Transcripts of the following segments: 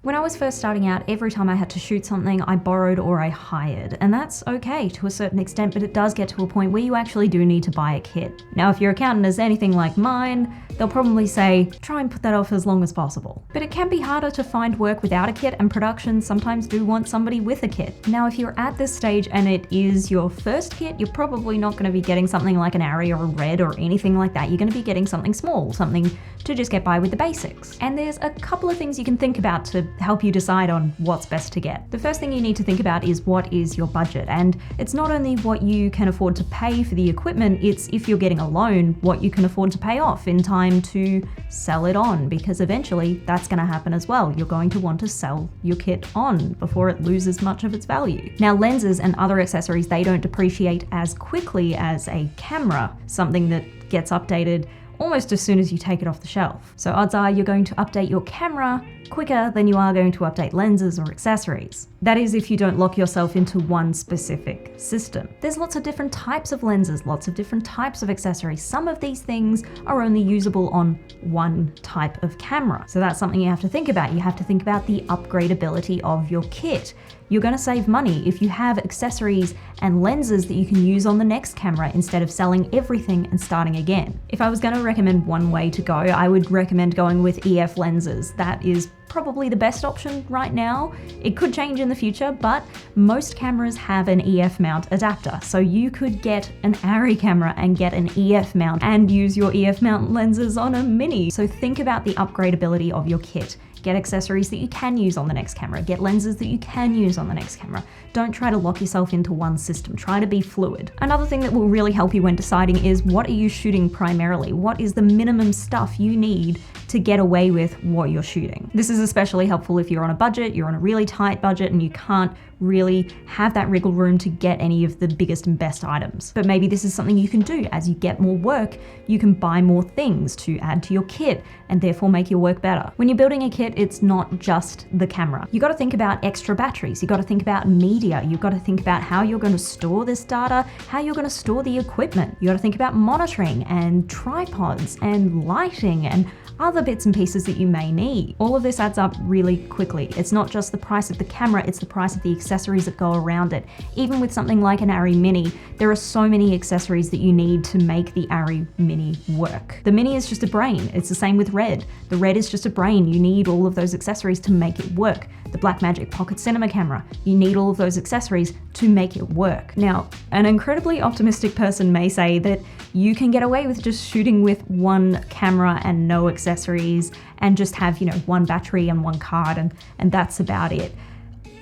When I was first starting out, every time I had to shoot something, I borrowed or I hired. And that's okay to a certain extent, but it does get to a point where you actually do need to buy a kit. Now, if your accountant is anything like mine, they'll probably say, try and put that off as long as possible. But it can be harder to find work without a kit, and productions sometimes do want somebody with a kit. Now, if you're at this stage and it is your first kit, you're probably not going to be getting something like an ARRI or a RED or anything like that. You're going to be getting something small, something to just get by with the basics. And there's a couple of things you can think about to help you decide on what's best to get. The first thing you need to think about is what is your budget, and it's not only what you can afford to pay for the equipment, it's if you're getting a loan, what you can afford to pay off in time to sell it on, because eventually that's going to happen as well. You're going to want to sell your kit on before it loses much of its value. Now, lenses and other accessories, they don't depreciate as quickly as a camera, something that gets updated almost as soon as you take it off the shelf. So odds are you're going to update your camera quicker than you are going to update lenses or accessories. That is if you don't lock yourself into one specific system. There's lots of different types of lenses, lots of different types of accessories. Some of these things are only usable on one type of camera. So that's something you have to think about. You have to think about the upgradability of your kit. You're going to save money if you have accessories and lenses that you can use on the next camera instead of selling everything and starting again. If I was going to recommend one way to go, I would recommend going with EF lenses. That is probably the best option right now. It could change in the future, but most cameras have an EF mount adapter. So you could get an ARRI camera and get an EF mount and use your EF mount lenses on a Mini. So think about the upgradability of your kit. Get accessories that you can use on the next camera. Get lenses that you can use on the next camera. Don't try to lock yourself into one system. Try to be fluid. Another thing that will really help you when deciding is, what are you shooting primarily? What is the minimum stuff you need to get away with what you're shooting? This is especially helpful if you're on a budget, you're on a really tight budget, and you can't really have that wriggle room to get any of the biggest and best items. But maybe this is something you can do. As you get more work, you can buy more things to add to your kit and therefore make your work better. When you're building a kit, it's not just the camera. You got to think about extra batteries. You got to think about media. You've got to think about how you're going to store this data, how you're going to store the equipment. You got to think about monitoring and tripods and lighting and other bits and pieces that you may need. All of this adds up really quickly. It's not just the price of the camera, it's the price of the accessories that go around it. Even with something like an ARRI Mini, there are so many accessories that you need to make the ARRI Mini work. The Mini is just a brain. It's the same with RED. The RED is just a brain. You need all of those accessories to make it work. The Blackmagic Pocket Cinema camera, you need all of those accessories to make it work. Now, an incredibly optimistic person may say that you can get away with just shooting with one camera and no accessories and just have, one battery and one card and that's about it.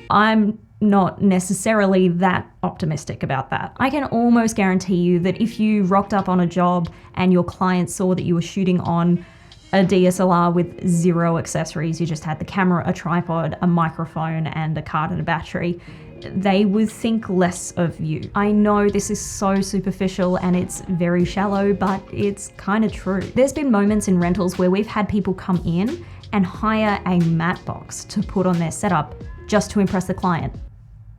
I'm not necessarily that optimistic about that. I can almost guarantee you that if you rocked up on a job and your client saw that you were shooting on a DSLR with zero accessories, you just had the camera, a tripod, a microphone, and a card and a battery, they would think less of you. I know this is so superficial and it's very shallow, but it's kind of true. There's been moments in rentals where we've had people come in and hire a matte box to put on their setup just to impress the client.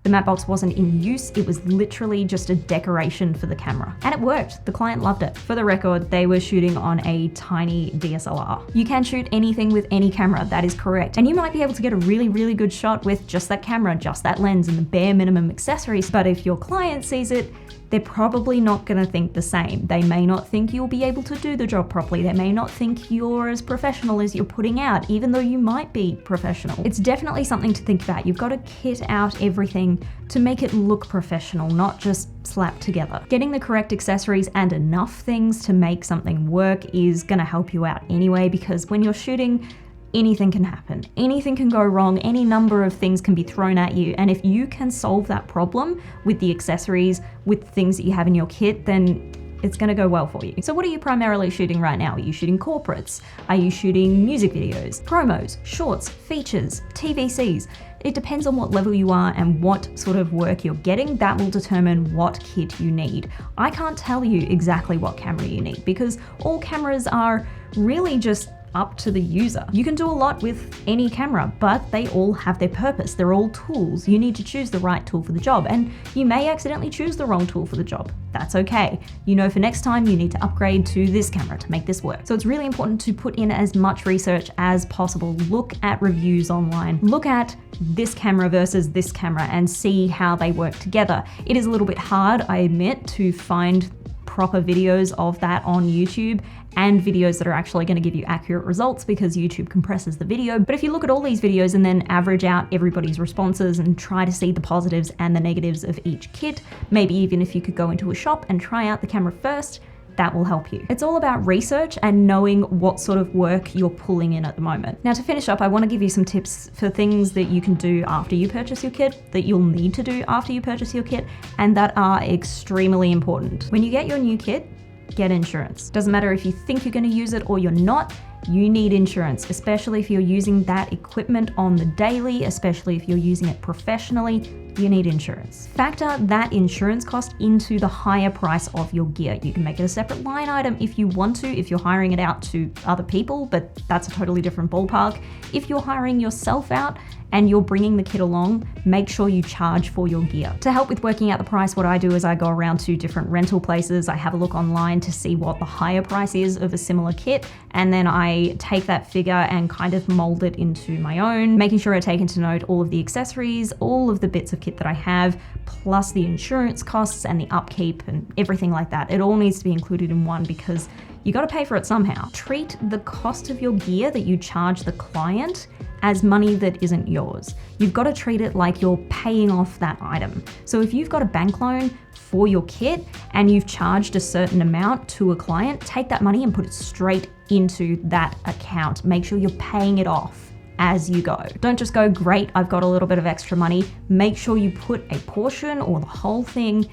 The matte box wasn't in use, it was literally just a decoration for the camera. And it worked, the client loved it. For the record, they were shooting on a tiny DSLR. You can shoot anything with any camera, that is correct. And you might be able to get a really, really good shot with just that camera, just that lens and the bare minimum accessories. But if your client sees it, they're probably not gonna think the same. They may not think you'll be able to do the job properly. They may not think you're as professional as you're putting out, even though you might be professional. It's definitely something to think about. You've got to kit out everything to make it look professional, not just slapped together. Getting the correct accessories and enough things to make something work is gonna help you out anyway, because when you're shooting, anything can happen. Anything can go wrong. Any number of things can be thrown at you. And if you can solve that problem with the accessories, with things that you have in your kit, then it's going to go well for you. So what are you primarily shooting right now? Are you shooting corporates? Are you shooting music videos, promos, shorts, features, TVCs? It depends on what level you are and what sort of work you're getting. That will determine what kit you need. I can't tell you exactly what camera you need because all cameras are really just up to the user. You can do a lot with any camera, but they all have their purpose. They're all tools. You need to choose the right tool for the job, and you may accidentally choose the wrong tool for the job. That's okay. You know for next time you need to upgrade to this camera to make this work. So it's really important to put in as much research as possible. Look at reviews online. Look at this camera versus this camera and see how they work together. It is a little bit hard, I admit, to find proper videos of that on YouTube and videos that are actually going to give you accurate results because YouTube compresses the video. But if you look at all these videos and then average out everybody's responses and try to see the positives and the negatives of each kit, maybe even if you could go into a shop and try out the camera first, that will help you. It's all about research and knowing what sort of work you're pulling in at the moment. Now to finish up, I want to give you some tips for things that you can do after you purchase your kit, that you'll need to do after you purchase your kit, and that are extremely important. When you get your new kit, get insurance. Doesn't matter if you think you're going to use it or you're not, you need insurance, especially if you're using that equipment on the daily, especially if you're using it professionally, you need insurance. Factor that insurance cost into the higher price of your gear. You can make it a separate line item if you want to, if you're hiring it out to other people, but that's a totally different ballpark. If you're hiring yourself out and you're bringing the kit along, make sure you charge for your gear. To help with working out the price, what I do is I go around to different rental places. I have a look online to see what the higher price is of a similar kit, and then I take that figure and kind of mold it into my own, making sure I take into note all of the accessories, all of the bits of kit that I have, plus the insurance costs and the upkeep and everything like that. It all needs to be included in one because you got to pay for it somehow. Treat the cost of your gear that you charge the client as money that isn't yours. You've got to treat it like you're paying off that item. So if you've got a bank loan for your kit and you've charged a certain amount to a client, take that money and put it straight into that account. Make sure you're paying it off as you go. Don't just go, great, I've got a little bit of extra money. Make sure you put a portion or the whole thing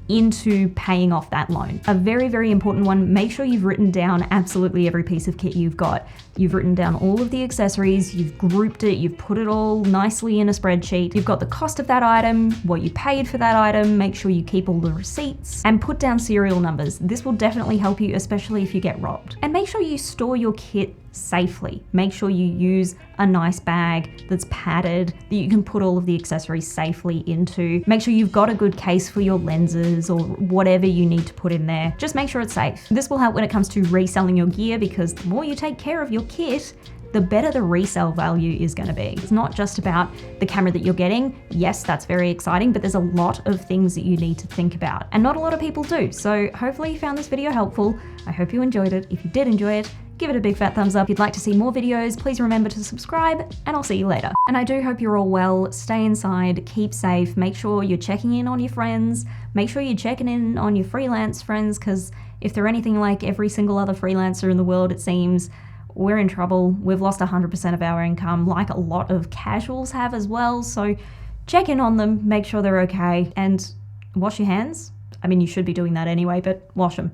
into paying off that loan. A very, very important one, make sure you've written down absolutely every piece of kit you've got. You've written down all of the accessories, you've grouped it, you've put it all nicely in a spreadsheet. You've got the cost of that item, what you paid for that item, make sure you keep all the receipts, and put down serial numbers. This will definitely help you, especially if you get robbed. And make sure you store your kit safely. Make sure you use a nice bag that's padded, that you can put all of the accessories safely into. Make sure you've got a good case for your lenses or whatever you need to put in there. Just make sure it's safe. This will help when it comes to reselling your gear because the more you take care of your kit, the better the resale value is going to be. It's not just about the camera that you're getting. Yes, that's very exciting, but there's a lot of things that you need to think about, and not a lot of people do. So hopefully you found this video helpful. I hope you enjoyed it. If you did enjoy it, give it a big fat thumbs up. If you'd like to see more videos, please remember to subscribe, and I'll see you later. And I do hope you're all well. Stay inside, keep safe, make sure you're checking in on your friends, make sure you're checking in on your freelance friends, because if they're anything like every single other freelancer in the world, it seems, we're in trouble. We've lost 100% of our income, like a lot of casuals have as well. So check in on them, make sure they're okay, and wash your hands. I mean, you should be doing that anyway, but wash them.